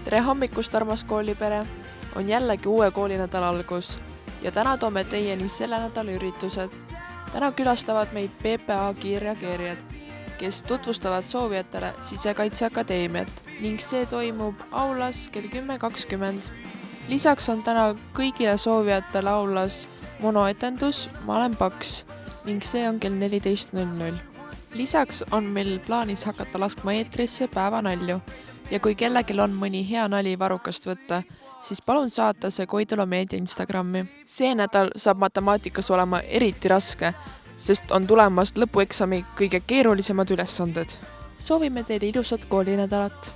Tere hommikust, armas koolipere! On jällegi uue koolinädala algus ja täna toome teieni selle nädala üritused. Täna külastavad meid PPA kiirreageerijad, kes tutvustavad soovijatele Sisekaitseakadeemiat ning see toimub aulas kell 10.20. Lisaks on täna kõigile soovijatele aulas monoetendus Ma olen paks ning see on kell 14.00. Lisaks on meil plaanis hakata laskma eetrisse päevanalju ja kui kellelgi on mõni hea nali varrukast võtta, siis palun saata see Koidula Meedia Instagrami. See nädal saab matemaatikas olema eriti raske, sest on tulemas lõpueksami kõige keerulisemad ülesanded. Soovime teile ilusat koolinädalat!